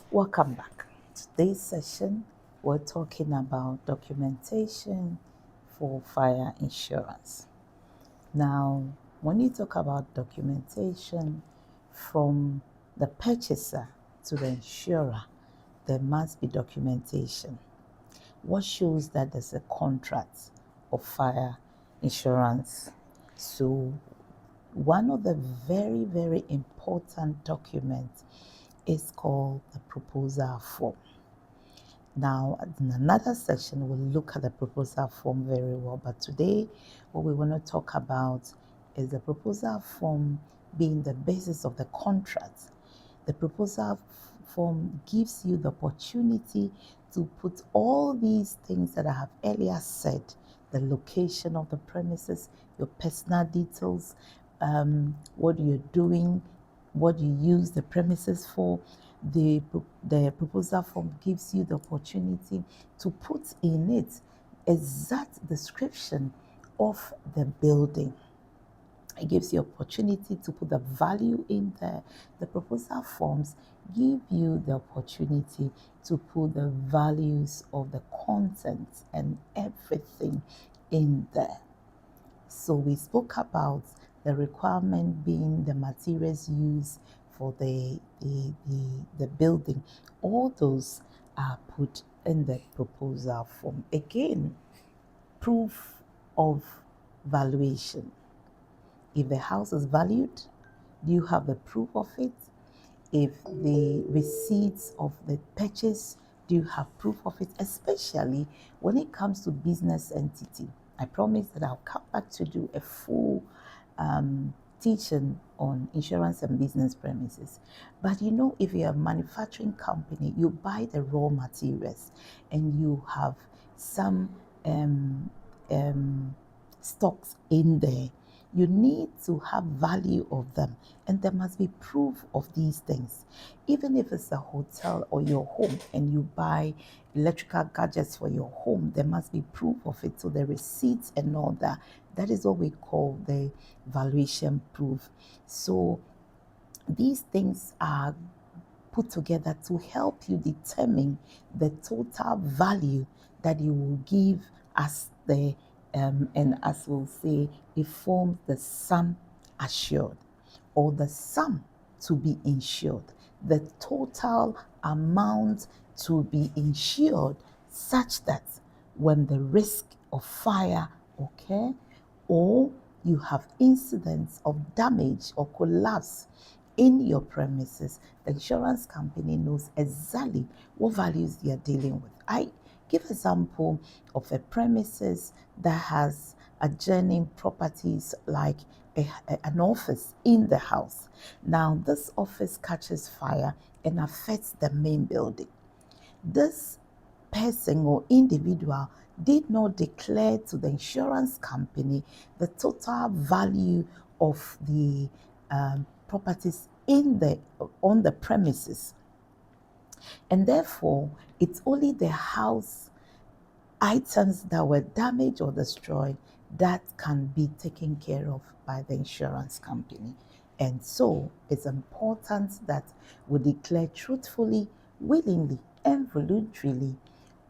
Welcome back. Today's session, we're talking about documentation for fire insurance. Now, when you talk about documentation from the purchaser to the insurer, there must be documentation. What shows that there's a contract of fire insurance? So, one of the very, very important documents is called the proposal form. Now, in another section, we'll look at the proposal form very well. But today, what we want to talk about is the proposal form being the basis of the contract. The proposal form gives you the opportunity to put all these things that I have earlier said, the location of the premises, your personal details, what you're doing, what you use the premises for. The proposal form gives you the opportunity to put in it exact description of the building. It gives you opportunity to put the value in there. The proposal forms give you the opportunity to put the values of the content and everything in there. So we spoke about the requirement being the materials used for the building. All those are put in the proposal form. Again, proof of valuation. If the house is valued, do you have the proof of it? If the receipts of the purchase, do you have proof of it? Especially when it comes to business entity. I promise that I'll come back to do a full teaching on insurance and business premises. But if you're a manufacturing company, you buy the raw materials and you have some stocks in there. You need to have value of them, and there must be proof of these things. Even if it's a hotel or your home and you buy electrical gadgets for your home, there must be proof of it. So the receipts and all that, that is what we call the valuation proof. So these things are put together to help you determine the total value that you will give as the and as we'll say, it forms the sum assured or the sum to be insured, the total amount to be insured, such that when the risk of fire occur or you have incidents of damage or collapse in your premises, the insurance company knows exactly what values they are dealing with. I give example of a premises that has adjoining properties like an office in the house. Now, this office catches fire and affects the main building. This person or individual did not declare to the insurance company the total value of the properties on the premises, and therefore it's only the house items that were damaged or destroyed that can be taken care of by the insurance company. And so it's important that we declare truthfully, willingly, and voluntarily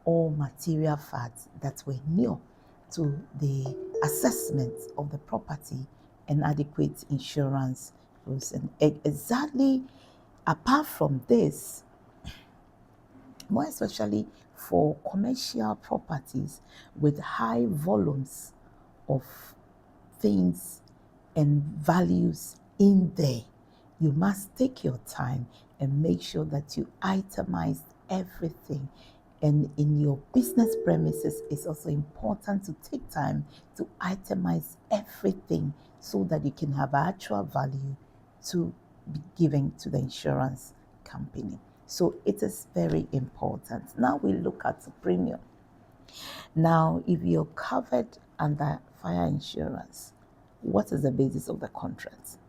all material facts that were new to the assessment of the property and adequate insurance rules. And exactly apart from this, more especially for commercial properties with high volumes of things and values in there, you must take your time and make sure that you itemize everything. And in your business premises, it's also important to take time to itemize everything so that you can have actual value to be given to the insurance company. So it is very important. Now we look at the premium. Now, if you're covered under fire insurance, what is the basis of the contract?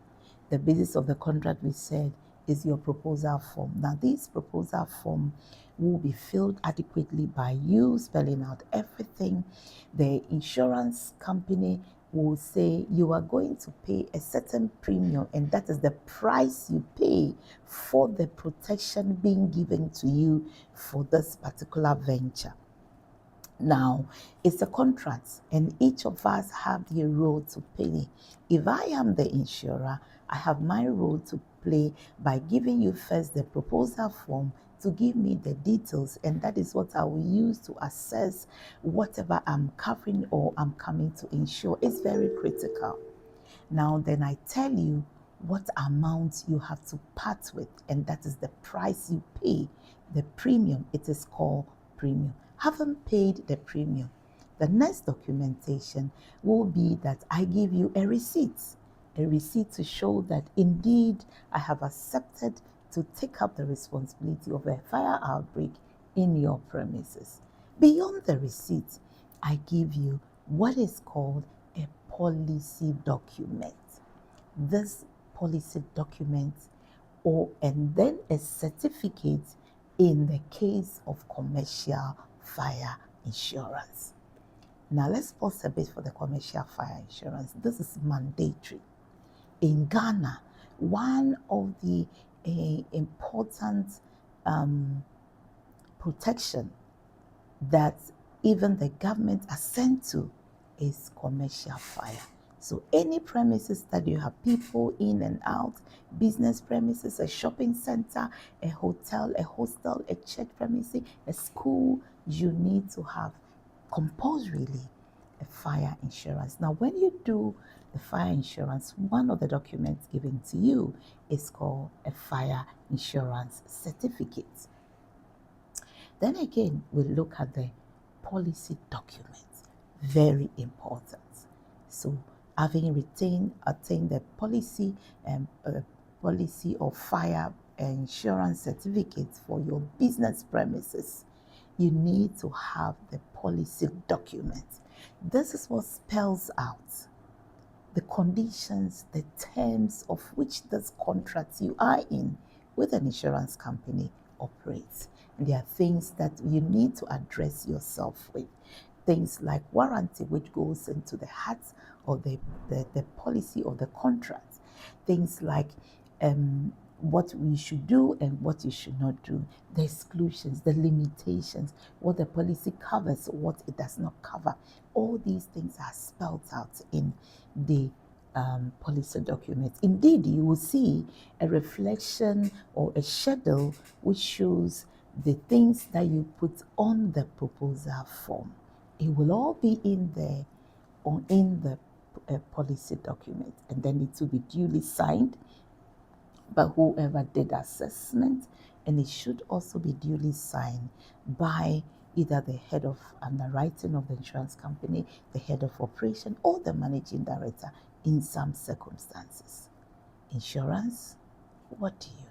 The basis of the contract, we said, is your proposal form. Now, this proposal form will be filled adequately by you spelling out everything. The insurance company will say you are going to pay a certain premium, and that is the price you pay for the protection being given to you for this particular venture. Now, it's a contract, and each of us have the role to play. If I am the insurer, I have my role to play by giving you first the proposal form to give me the details, and that is what I will use to assess whatever I'm covering or I'm coming to insure. It's very critical. Now, then I tell you what amount you have to part with, and that is the price you pay, the premium. It is called premium. Haven't paid the premium. The next documentation will be that I give you a receipt to show that indeed I have accepted to take up the responsibility of a fire outbreak in your premises. Beyond the receipt, I give you what is called a policy document. This policy document, and then a certificate in the case of commercial fire insurance. Now let's pause a bit for the commercial fire insurance. This is mandatory. In Ghana, one of the important protection that even the government assent to is commercial fire. So any premises that you have people in and out, business premises, a shopping center, a hotel, a hostel, a church premises, a school, you need to have compulsorily a fire insurance. Now, when you do the fire insurance, one of the documents given to you is called a fire insurance certificate. Then again, we look at the policy document. Very important. So, having attained the policy of fire insurance certificate for your business premises, you need to have the policy document. This is what spells out the conditions, the terms of which this contract you are in with an insurance company operates. And there are things that you need to address yourself with. Things like warranty, which goes into the heart of the policy of the contract. Things like what we should do and what you should not do, the exclusions, the limitations, what the policy covers, what it does not cover. All these things are spelled out in the policy document. Indeed, you will see a reflection or a schedule which shows the things that you put on the proposal form. It will all be in there or in the policy document, and then it will be duly signed by whoever did assessment, and it should also be duly signed by either the head of underwriting of the insurance company, the head of operation, or the managing director in some circumstances. Insurance, what do you